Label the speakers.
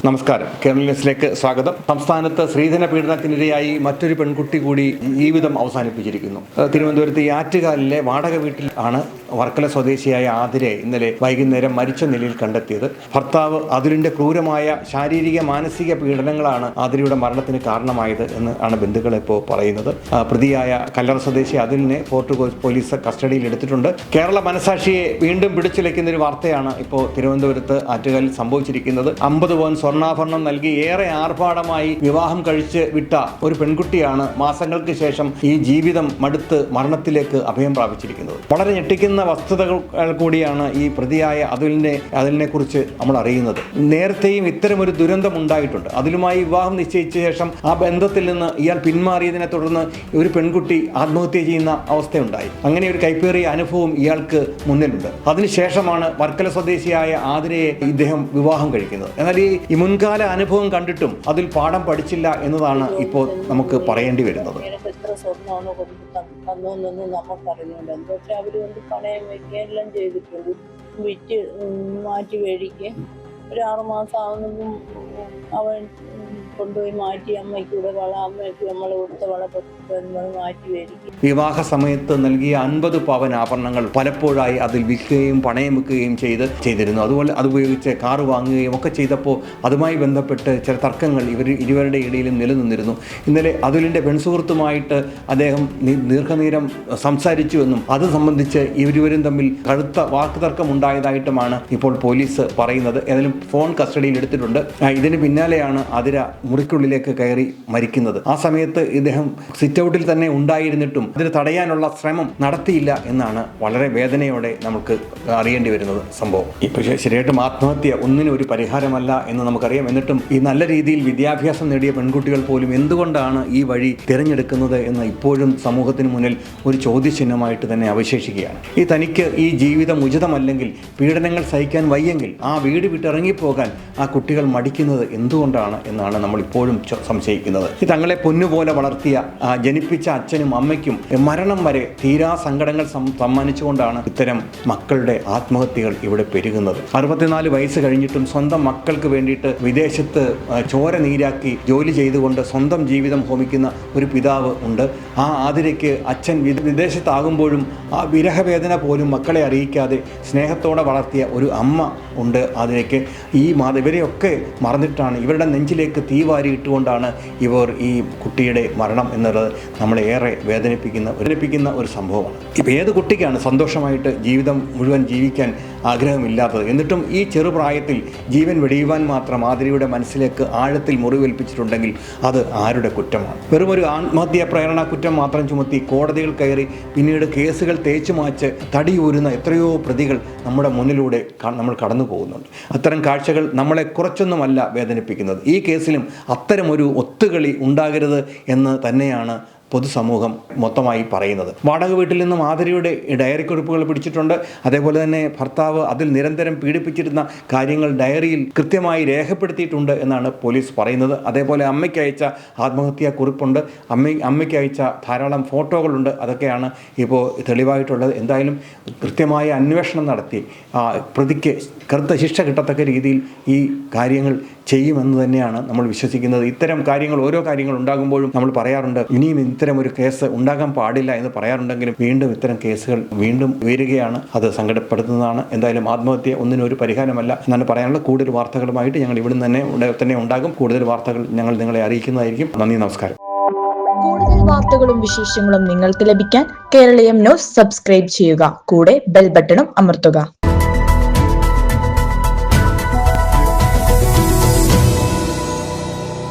Speaker 1: നമസ്കാരം. കേരള ന്യൂസിലേക്ക് സ്വാഗതം. സംസ്ഥാനത്ത് സ്ത്രീധന പീഡനത്തിനിരയായി മറ്റൊരു പെൺകുട്ടി കൂടി ജീവിതം അവസാനിപ്പിച്ചിരിക്കുന്നു. തിരുവനന്തപുരത്ത് ആറ്റുകാലിലെ വാടക വീട്ടിൽ ആണ് വർക്കല സ്വദേശിയായ ആതിരയെ ഇന്നലെ വൈകുന്നേരം മരിച്ച നിലയിൽ കണ്ടെത്തിയത്. ഭർത്താവ് അതുലിന്റെ ക്രൂരമായ ശാരീരിക മാനസിക പീഡനങ്ങളാണ് ആതിരയുടെ മരണത്തിന് കാരണമായത് എന്ന് ആണ് ബന്ധുക്കൾ ഇപ്പോൾ പറയുന്നത്. പ്രതിയായ കല്ലറ സ്വദേശി അതുലിനെ ഫോർട്ട് പോലീസ് കസ്റ്റഡിയിൽ എടുത്തിട്ടുണ്ട്. കേരള മനസാക്ഷിയെ വീണ്ടും പിടിച്ചുലയ്ക്കുന്ന ഒരു വാർത്തയാണ് ഇപ്പോൾ തിരുവനന്തപുരത്ത് ആറ്റുകാലിൽ സംഭവിച്ചിരിക്കുന്നത്. 50 പവൻ സ്വർണ്ണാഭരണം നൽകി ഏറെ ആർഭാടമായി വിവാഹം കഴിച്ച് വിട്ട ഒരു പെൺകുട്ടിയാണ് മാസങ്ങൾക്ക് ശേഷം ഈ ജീവിതം മടുത്ത് മരണത്തിലേക്ക് അഭയം പ്രാപിച്ചിരിക്കുന്നത്. വളരെ ഞെട്ടിക്കുന്ന വസ്തുതകൾ കൂടിയാണ് ഈ പ്രതിയായ അതുലിനെ കുറിച്ച് നമ്മൾ അറിയുന്നത്. നേരത്തെയും ഇത്തരമൊരു ദുരന്തം ഉണ്ടായിട്ടുണ്ട്. അതിലുമായി വിവാഹം നിശ്ചയിച്ച ശേഷം ആ ബന്ധത്തിൽ നിന്ന് ഇയാൾ പിന്മാറിയതിനെ തുടർന്ന് ഒരു പെൺകുട്ടി ആത്മഹത്യ ചെയ്യുന്ന അവസ്ഥയുണ്ടായി. അങ്ങനെ ഒരു കൈപ്പേറിയ അനുഭവം ഇയാൾക്ക് മുന്നിലുണ്ട്. അതിനുശേഷമാണ് വർക്കല സ്വദേശിയായ ആതിരയെ ഇദ്ദേഹം വിവാഹം കഴിക്കുന്നത്. എന്നാൽ ഈ മുൻകാല അനുഭവം കണ്ടിട്ടും അതിൽ പാഠം പഠിച്ചില്ല എന്നതാണ് ഇപ്പോൾ നമുക്ക് പറയേണ്ടി വരുന്നത്.
Speaker 2: എത്ര സ്വർണ്ണമാണ് തന്നോന്നൊന്നും നമുക്കറിഞ്ഞുണ്ട്. പക്ഷെ അവർ കൊണ്ട് പണയം വയ്ക്കുകയെല്ലാം ചെയ്തിട്ടുണ്ട്. വിറ്റ് മാറ്റി മേടിക്കുക. ഒരു 6 മാസം ആവുന്നതും അവൻ കൊണ്ടുപോയി മാറ്റി അമ്മയ്ക്കൂടെ അമ്മയ്ക്ക് നമ്മൾ കൊടുത്ത മാറ്റി മേടിക്കും.
Speaker 1: വിവാഹ സമയത്ത് നൽകിയ 50 പവൻ ആഭരണങ്ങൾ പലപ്പോഴായി അതിൽ വിൽക്കുകയും പണയം വെക്കുകയും ചെയ്തിരുന്നു. അതുപോലെ അതുപയോഗിച്ച് കാറ് വാങ്ങുകയും ഒക്കെ ചെയ്തപ്പോൾ അതുമായി ബന്ധപ്പെട്ട് ചില തർക്കങ്ങൾ ഇരുവരുടെ ഇടയിലും നിലനിന്നിരുന്നു. ഇന്നലെ അതുലിൻ്റെ പെൺസുഹൃത്തുമായിട്ട് അദ്ദേഹം ദീർഘനേരം സംസാരിച്ചുവെന്നും അത് സംബന്ധിച്ച് ഇരുവരും തമ്മിൽ കടുത്ത വാക്കുതർക്കം ഉണ്ടായതായിട്ടുമാണ് ഇപ്പോൾ പോലീസ് പറയുന്നത്. ഏതായാലും ഫോൺ കസ്റ്റഡിയിൽ എടുത്തിട്ടുണ്ട്. ഇതിന് പിന്നാലെയാണ് ആതിര മുറിക്കുള്ളിലേക്ക് കയറി മരിക്കുന്നത്. ആ സമയത്ത് ഇദ്ദേഹം സിറ്റ് ഔട്ടിൽ തന്നെ ഉണ്ടായിരുന്നിട്ടും അതിന് തടയാനുള്ള ശ്രമം നടത്തിയില്ല എന്നാണ് വളരെ വേദനയോടെ നമുക്ക് അറിയേണ്ടി വരുന്നത് സംഭവം. ഇപ്പോൾ ശരിയായിട്ടും ആത്മഹത്യ ഒന്നിനും ഒരു പരിഹാരമല്ല എന്ന് നമുക്കറിയാം. എന്നിട്ടും ഈ നല്ല രീതിയിൽ വിദ്യാഭ്യാസം നേടിയ പെൺകുട്ടികൾ പോലും എന്തുകൊണ്ടാണ് ഈ വഴി തിരഞ്ഞെടുക്കുന്നത് എന്ന് ഇപ്പോഴും സമൂഹത്തിന് മുന്നിൽ ഒരു ചോദ്യചിഹ്നമായിട്ട് തന്നെ അവശേഷിക്കുകയാണ്. തനിക്ക് ഈ ജീവിതം ഉചിതമല്ലെങ്കിൽ, പീഡനങ്ങൾ സഹിക്കാൻ വയ്യെങ്കിൽ ആ വീട് വിട്ടിറങ്ങിപ്പോകാൻ ആ കുട്ടികൾ മടിക്കുന്നത് എന്തുകൊണ്ടാണ് എന്നാണ് നമ്മൾ ഇപ്പോഴും സംശയിക്കുന്നത്. തങ്ങളെ പൊന്നുപോലെ വളർത്തിയ ജനിപ്പിച്ച അച്ഛനും അമ്മയ്ക്കും മരണം വരെ തീരാ സങ്കടങ്ങൾ സമ്മാനിച്ചുകൊണ്ടാണ് ഇത്തരം മക്കളുടെ ആത്മഹത്യകൾ ഇവിടെ പെരുകുന്നത്. 64 വയസ്സ് കഴിഞ്ഞിട്ടും സ്വന്തം മക്കൾക്ക് വേണ്ടിയിട്ട് വിദേശത്ത് ചോര നീരാക്കി ജോലി ചെയ്തുകൊണ്ട് സ്വന്തം ജീവിതം ഹോമിക്കുന്ന ഒരു പിതാവ് ഉണ്ട്. ആ ആതിരയ്ക്ക് അച്ഛൻ വിദേശത്താകുമ്പോഴും ആ വിരഹവേദന പോലും മക്കളെ അറിയിക്കാതെ സ്നേഹത്തോടെ വളർത്തിയ ഒരു അമ്മ ഉണ്ട് ആതിരയ്ക്ക്. ഇവരെയൊക്കെ മറന്നിട്ടാണ്, ഇവരുടെ നെഞ്ചിലേക്ക് തീവാരി ഇട്ടുകൊണ്ടാണ് ഇവർ ഈ കുട്ടിയുടെ മരണം എന്നുള്ളത് നമ്മളെ ഏറെ വേദനിപ്പിക്കുന്ന ഒരു സംഭവമാണ്. ഇപ്പോൾ ഏത് കുട്ടിക്കാണ് സന്തോഷമായിട്ട് ജീവിതം മുഴുവൻ ജീവിക്കാൻ ആഗ്രഹമില്ലാത്തത്? എന്നിട്ടും ഈ ചെറുപ്രായത്തിൽ ജീവൻ വെടിയുവാൻ മാത്രം ആതിരയുടെ മനസ്സിലേക്ക് ആഴത്തിൽ മുറിവേൽപ്പിച്ചിട്ടുണ്ടെങ്കിൽ അത് ആരുടെ കുറ്റമാണ്? വെറുമൊരു ആത്മഹത്യാ പ്രേരണ കുറ്റം മാത്രം ചുമത്തി കോടതികൾ കയറി പിന്നീട് കേസുകൾ തേച്ചു മാച്ച് തടിയൂരുന്ന എത്രയോ പ്രതികൾ നമ്മുടെ മുന്നിലൂടെ നമ്മൾ കടന്നു പോകുന്നുണ്ട്. അത്തരം കാഴ്ചകൾ നമ്മളെ കുറച്ചൊന്നുമല്ല വേദനിപ്പിക്കുന്നത്. ഈ കേസിലും അത്തരമൊരു ഒത്തുകളി ഉണ്ടാകരുത് എന്ന് തന്നെയാണ് പൊതുസമൂഹം മൊത്തമായി പറയുന്നത്. വാടക വീട്ടിൽ നിന്നും ആതിരയുടെ ഡയറി കുറിപ്പുകൾ പിടിച്ചിട്ടുണ്ട്. അതേപോലെ തന്നെ ഭർത്താവ് അതിൽ നിരന്തരം പീഡിപ്പിച്ചിരുന്ന കാര്യങ്ങൾ ഡയറിയിൽ കൃത്യമായി രേഖപ്പെടുത്തിയിട്ടുണ്ട് എന്നാണ് പോലീസ് പറയുന്നത്. അതേപോലെ അമ്മയ്ക്ക് അയച്ച ആത്മഹത്യാ കുറിപ്പുണ്ട്, അമ്മയ്ക്ക് അയച്ച ധാരാളം ഫോട്ടോകളുണ്ട്. അതൊക്കെയാണ് ഇപ്പോൾ തെളിവായിട്ടുള്ളത്. എന്തായാലും കൃത്യമായ അന്വേഷണം നടത്തി പ്രതിക്ക് കറുത്ത ശിക്ഷ കിട്ടത്തക്ക രീതിയിൽ ഈ കാര്യങ്ങൾ ചെയ്യുമെന്ന് തന്നെയാണ് നമ്മൾ വിശ്വസിക്കുന്നത്. ഇത്തരം കാര്യങ്ങൾ, ഓരോ കാര്യങ്ങൾ ഉണ്ടാകുമ്പോഴും നമ്മൾ പറയാറുണ്ട് ഇനിയും ഇത്തരം ഒരു കേസ് ഉണ്ടാകാൻ പാടില്ല എന്ന് പറയാറുണ്ടെങ്കിലും വീണ്ടും ഇത്തരം കേസുകൾ വീണ്ടും ഉയരുകയാണ്. അത് സങ്കടപ്പെടുത്തുന്നതാണ്. എന്തായാലും ആത്മഹത്യ ഒന്നിനും ഒരു പരിഹാരമല്ല എന്നാണ് പറയാനുള്ളത്. കൂടുതൽ വാർത്തകളുമായിട്ട് ഞങ്ങൾ ഇവിടെ തന്നെ ഉണ്ടാകും. കൂടുതൽ വാർത്തകൾ ഞങ്ങൾ നിങ്ങളെ അറിയിക്കുന്നതായിരിക്കും. നന്ദി, നമസ്കാരം.
Speaker 3: കൂടുതൽ വാർത്തകളും വിശേഷങ്ങളും നിങ്ങൾക്ക് ലഭിക്കാൻ കേരളീയം ന്യൂസ് സബ്സ്ക്രൈബ് ചെയ്യുക. കൂടെ ബെൽ ബട്ടണും അമർത്തുക.